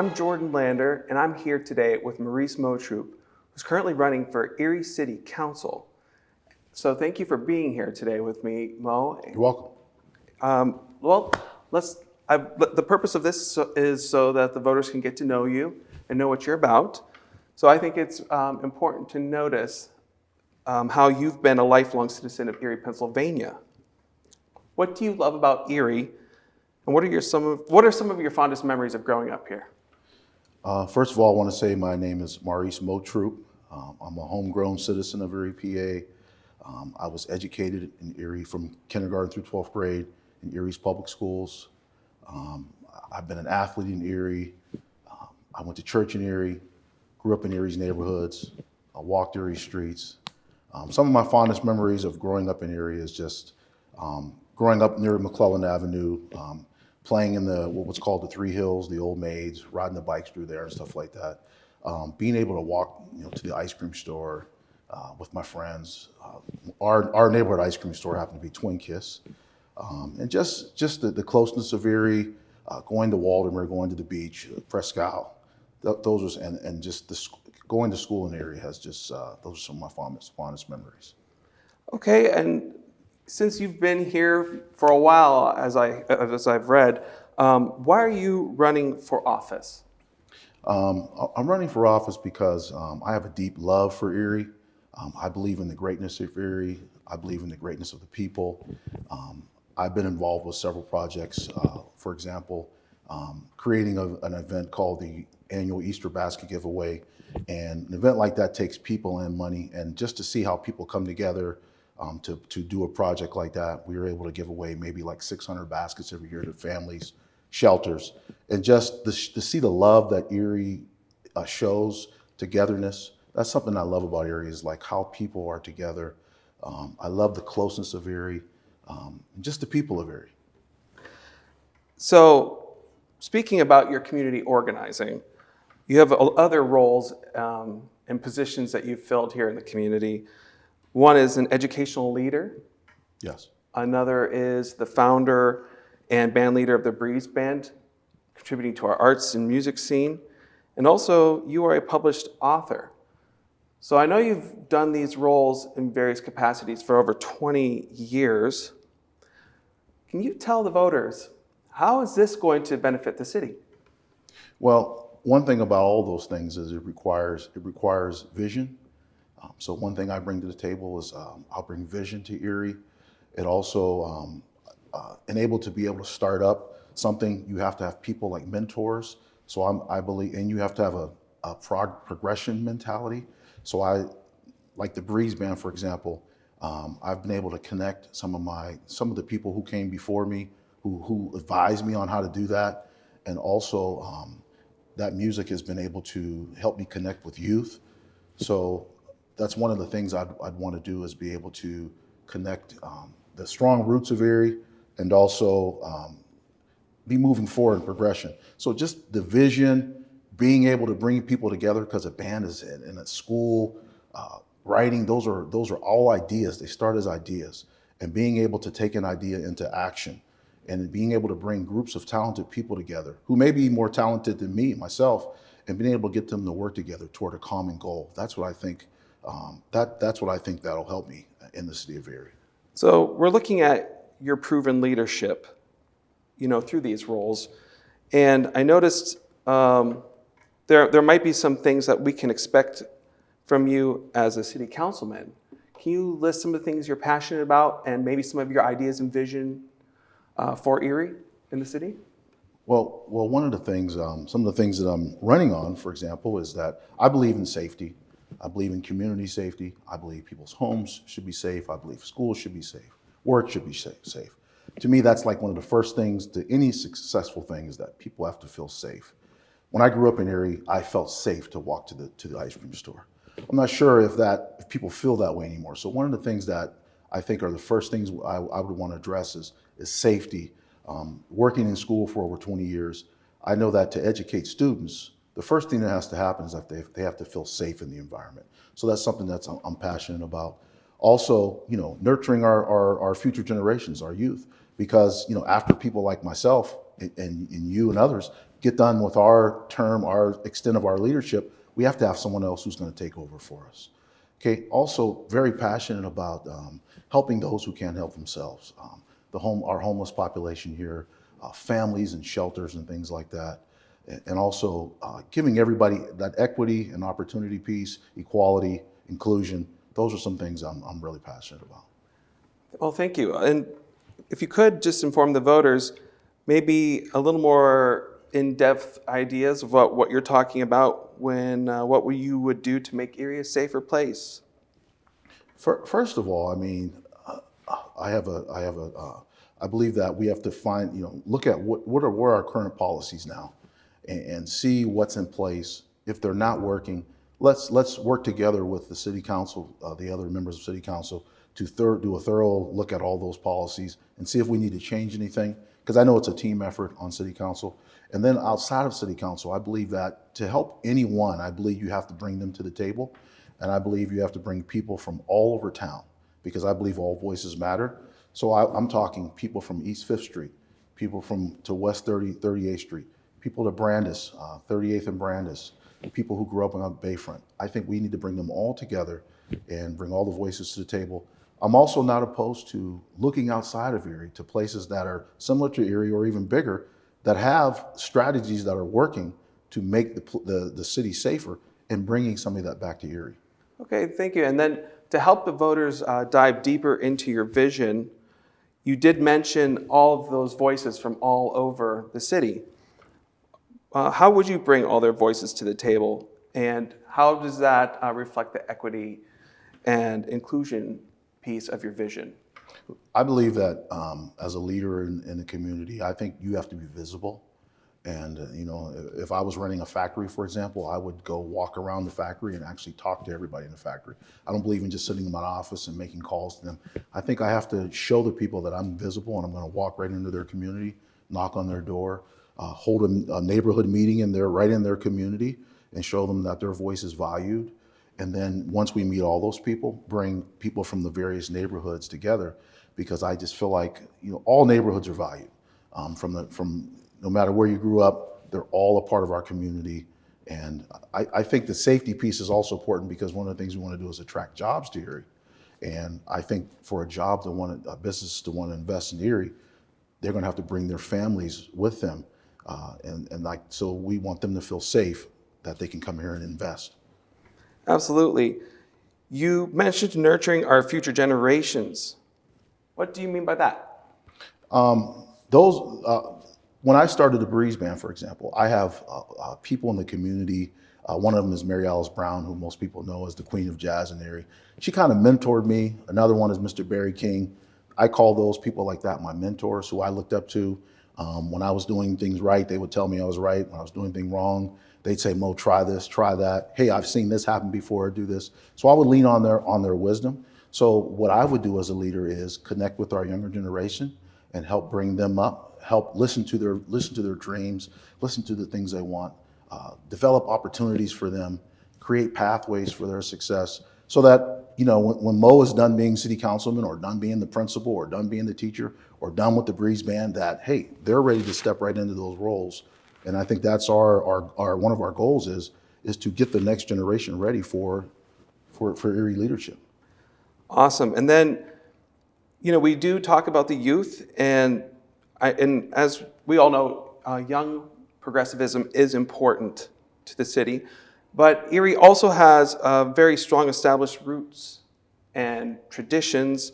I'm Jordan Lander, and I'm here today with Maurice Motroop, who's currently running for Erie City Council. So thank you for being here today with me, Mo. You're welcome. Well, the purpose of this is so that the voters can get to know you and know what you're about. So I think it's important to notice how you've been a lifelong citizen of Erie, Pennsylvania. What do you love about Erie, and what are some of your fondest memories of growing up here? First of all, I want to say my name is Maurice Motroop. I'm a homegrown citizen of Erie, PA. I was educated in Erie from kindergarten through 12th grade in Erie's public schools. I've been an athlete in Erie. I went to church in Erie, grew up in Erie's neighborhoods. I walked Erie streets. Some of my fondest memories of growing up in Erie is just growing up near McClellan Avenue, playing in what was called the Three Hills, the old maids, riding the bikes through there and stuff like that. Being able to walk, to the ice cream store with my friends. Our neighborhood ice cream store happened to be Twin Kiss, and just the closeness of Erie, going to Waldemer, going to the beach, Presque Isle. Those are, and just going to school in Erie has just those are some of my fondest memories. Okay, and since you've been here for a while, as I've read, why are you running for office? I'm running for office because I have a deep love for Erie. I believe in the greatness of Erie. I believe in the greatness of the people. I've been involved with several projects. For example, creating an event called the annual Easter basket giveaway. And an event like that takes people and money. And just to see how people come together to do a project like that, we were able to give away maybe like 600 baskets every year to families, shelters, and just to see the love that Erie shows, togetherness. That's something I love about Erie, is like how people are together. I love the closeness of Erie, and just the people of Erie. So, speaking about your community organizing, you have other roles and positions that you've filled here in the community. One is an educational leader. Yes. Another is the founder and band leader of the Breeze Band, contributing to our arts and music scene. And also, you are a published author. So I know you've done these roles in various capacities for over 20 years. Can you tell the voters, how is this going to benefit the city? Well, one thing about all those things is it requires vision. So one thing I bring to the table is I'll bring vision to Erie. It also enabled to be able to start up something. You have to have people like mentors. So I believe, and you have to have a progression mentality. So like the Breeze Band, for example, I've been able to connect some of the people who came before me, who advised me on how to do that, and also that music has been able to help me connect with youth. So that's one of the things I'd want to do, is be able to connect the strong roots of Erie and also be moving forward in progression. So just the vision, being able to bring people together, because a band is in a school, writing, those are all ideas. They start as ideas, and being able to take an idea into action and being able to bring groups of talented people together who may be more talented than myself, and being able to get them to work together toward a common goal. That's what I think. That's what I think that'll help me in the city of Erie. So we're looking at your proven leadership, through these roles, and I noticed there might be some things that we can expect from you as a city councilman. Can you list some of the things you're passionate about and maybe some of your ideas and vision for Erie in the city? Well, one of the things, some of the things that I'm running on, for example, is that I believe in safety. I believe in community safety. I believe people's homes should be safe. I believe schools should be safe. Work should be safe. To me, that's like one of the first things to any successful thing, is that people have to feel safe. When I grew up in Erie, I felt safe to walk to the ice cream store. I'm not sure if people feel that way anymore. So one of the things that I think are the first things I would want to address is safety. Working in school for over 20 years, I know that to educate students, the first thing that has to happen is that they have to feel safe in the environment. So that's something that I'm passionate about. Also, nurturing our future generations, our youth, because after people like myself and you and others get done with our term, our extent of our leadership, we have to have someone else who's going to take over for us. Okay. Also, very passionate about helping those who can't help themselves. Our homeless population here, families and shelters and things like that, and also giving everybody that equity and opportunity piece, equality, inclusion. Those are some things I'm really passionate about. Well, thank you. And if you could just inform the voters, maybe a little more in-depth ideas of what you're talking about when what you would do to make Erie a safer place. First of all, I mean, I believe that we have to find, look at what are our current policies now, and see what's in place. If they're not working, let's work together with the city council, the other members of city council, to do a thorough look at all those policies and see if we need to change anything. Because I know it's a team effort on city council. And then outside of city council, I believe that to help anyone, I believe you have to bring them to the table. And I believe you have to bring people from all over town, because I believe all voices matter. So I'm talking people from East 5th Street, people to West 38th Street, people to Brandis, 38th and Brandis, people who grew up on Bayfront. I think we need to bring them all together and bring all the voices to the table. I'm also not opposed to looking outside of Erie to places that are similar to Erie or even bigger, that have strategies that are working to make the city safer, and bringing some of that back to Erie. Okay, thank you. And then to help the voters dive deeper into your vision, you did mention all of those voices from all over the city. How would you bring all their voices to the table, and how does that reflect the equity and inclusion piece of your vision? I believe that as a leader in the community, I think you have to be visible. And if I was running a factory, for example, I would go walk around the factory and actually talk to everybody in the factory. I don't believe in just sitting in my office and making calls to them. I think I have to show the people that I'm visible, and I'm going to walk right into their community, knock on their door, hold a neighborhood meeting right in their community, and show them that their voice is valued. And then once we meet all those people, bring people from the various neighborhoods together, because I just feel like all neighborhoods are valued. From no matter where you grew up, they're all a part of our community. And I think the safety piece is also important, because one of the things we want to do is attract jobs to Erie. And I think for a business to want to invest in Erie, they're going to have to bring their families with them. So we want them to feel safe, that they can come here and invest. Absolutely. You mentioned nurturing our future generations. What do you mean by that? When I started the Breeze Band, for example, I have people in the community. One of them is Mary Alice Brown, who most people know as the Queen of Jazz in Erie. She kind of mentored me. Another one is Mr. Barry King. I call those people like that my mentors, who I looked up to. When I was doing things right, they would tell me I was right. When I was doing things wrong, they'd say, "Mo, try this, try that. Hey, I've seen this happen before, do this." So I would lean on their wisdom. So what I would do as a leader is connect with our younger generation and help bring them up, help listen to their dreams, listen to the things they want, develop opportunities for them, create pathways for their success, so that when Mo is done being city councilman, or done being the principal, or done being the teacher, or done with the Breeze Band, that hey, they're ready to step right into those roles. And I think that's our one of our goals is to get the next generation ready for Erie leadership. Awesome. And then, we do talk about the youth, and as we all know, young progressivism is important to the city, but Erie also has very strong established roots and traditions,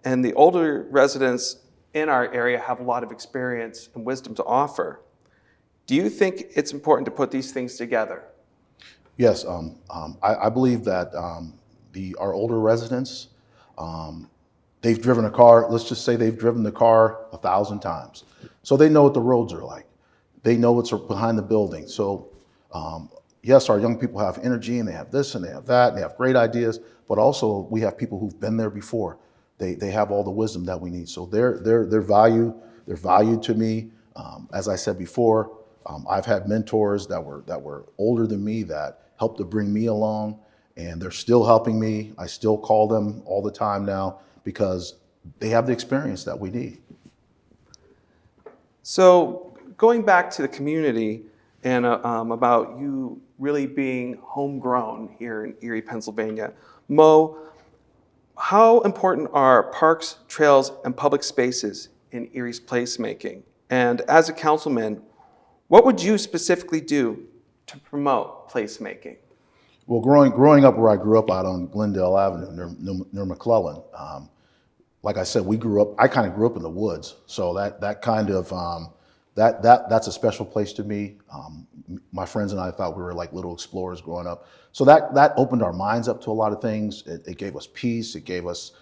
and the older residents in our area have a lot of experience and wisdom to offer. Do you think it's important to put these things together? Yes, I believe that our older residents, they've driven a car. Let's just say they've driven the car 1,000 times, so they know what the roads are like. They know what's behind the building. So yes, our young people have energy, and they have this and they have that, and they have great ideas. But also we have people who've been there before. They have all the wisdom that we need. So they're valued to me. As I said before, I've had mentors that were older than me that helped to bring me along, and they're still helping me. I still call them all the time now, because they have the experience that we need. So going back to the community, and about you really being homegrown here in Erie, Pennsylvania. Mo, how important are parks, trails, and public spaces in Erie's placemaking? And as a councilman, what would you specifically do to promote placemaking? Well, growing up where I grew up out on Glendale Avenue near McClellan, like I said, I kind of grew up in the woods. So that kind of, that's a special place to me. My friends and I thought we were like little explorers growing up. So that opened our minds up to a lot of things. It gave us peace. It gave us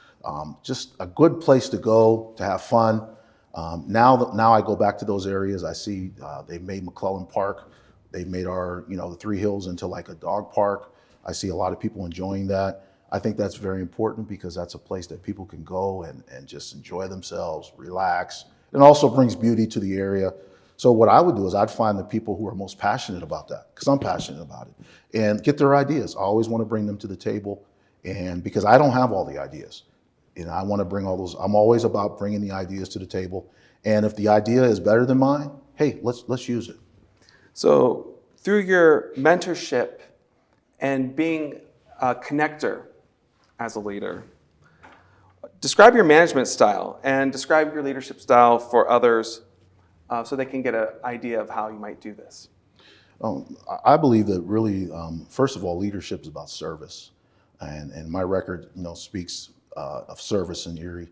just a good place to go to have fun. Now I go back to those areas. I see they've made McClellan Park. They've made the Three Hills into like a dog park. I see a lot of people enjoying that. I think that's very important because that's a place that people can go and just enjoy themselves, relax. It also brings beauty to the area. So what I would do is I'd find the people who are most passionate about that, because I'm passionate about it, and get their ideas. I always want to bring them to the table, and because I don't have all the ideas, I want to bring all those. I'm always about bringing the ideas to the table, and if the idea is better than mine, hey, let's use it. So through your mentorship and being a connector as a leader, describe your management style and describe your leadership style for others so they can get an idea of how you might do this. I believe that really, first of all, leadership is about service. And my record, speaks of service in Erie.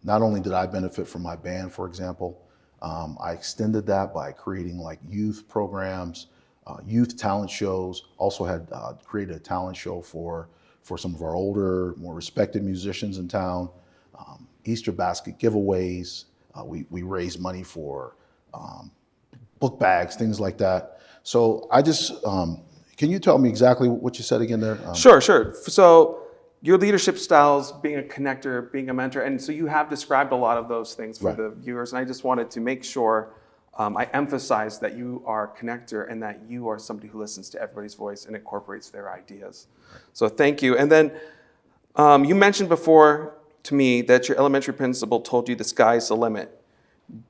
Not only did I benefit from my band, for example, I extended that by creating like youth programs, youth talent shows. Also had created a talent show for some of our older, more respected musicians in town. Easter basket giveaways. We raise money for book bags, things like that. So I just, can you tell me exactly what you said again there? Sure. So your leadership styles, being a connector, being a mentor, and so you have described a lot of those things for the viewers, and I just wanted to make sure I emphasize that you are a connector and that you are somebody who listens to everybody's voice and incorporates their ideas. So thank you. And then you mentioned before to me that your elementary principal told you the sky's the limit.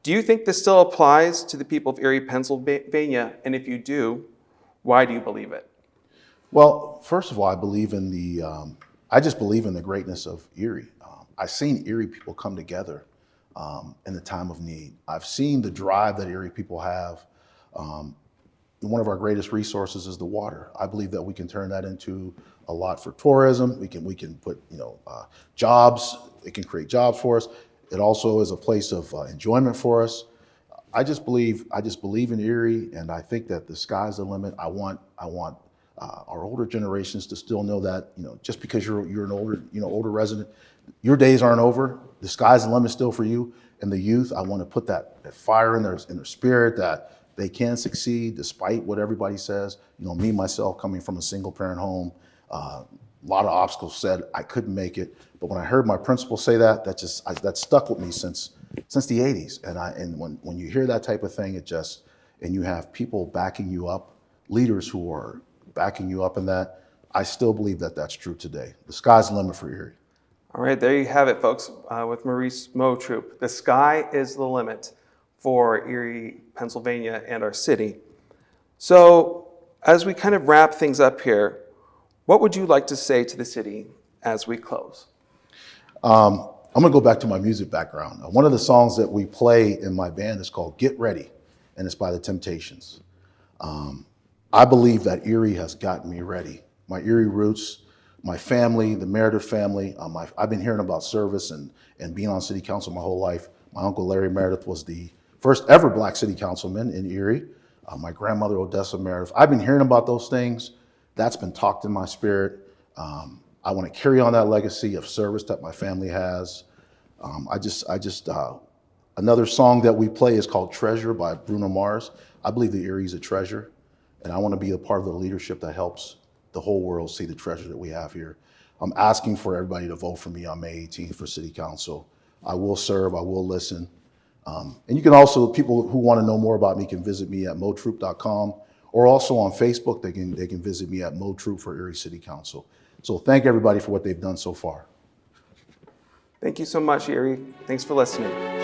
Do you think this still applies to the people of Erie, Pennsylvania? And if you do, why do you believe it? Well, first of all, I just believe in the greatness of Erie. I've seen Erie people come together in the time of need. I've seen the drive that Erie people have. One of our greatest resources is the water. I believe that we can turn that into a lot for tourism. We can put jobs. It can create jobs for us. It also is a place of enjoyment for us. I just believe in Erie, and I think that the sky's the limit. I want our older generations to still know that just because you're an older resident, your days aren't over. The sky's the limit still for you. And the youth, I want to put that fire in their spirit that they can succeed despite what everybody says. Me myself coming from a single parent home, a lot of obstacles said I couldn't make it. But when I heard my principal say that stuck with me since the 80s. And when you hear that type of thing, and you have people backing you up, leaders who are backing you up in that, I still believe that that's true today. The sky's the limit for Erie. All right, there you have it, folks, with Maurice Motroop. The sky is the limit for Erie, Pennsylvania, and our city. So as we kind of wrap things up here, what would you like to say to the city as we close? I'm gonna go back to my music background. One of the songs that we play in my band is called Get Ready, and it's by the Temptations. I believe that Erie has gotten me ready. My Erie roots, my family, the Meredith family. I've been hearing about service and being on city council my whole life. My uncle Larry Meredith was the first ever black city councilman in Erie. My grandmother Odessa Meredith. I've been hearing about those things. That's been talked in my spirit. I want to carry on that legacy of service that my family has. Another song that we play is called Treasure by Bruno Mars. I believe that Erie is a treasure, and I want to be a part of the leadership that helps the whole world see the treasure that we have here. I'm asking for everybody to vote for me on May 18th for city council. I will serve, I will listen. And you can also, people who want to know more about me can visit me at motroop.com, or also on Facebook, they can visit me at Motroop for Erie City Council. So thank everybody for what they've done so far. Thank you so much, Erie. Thanks for listening.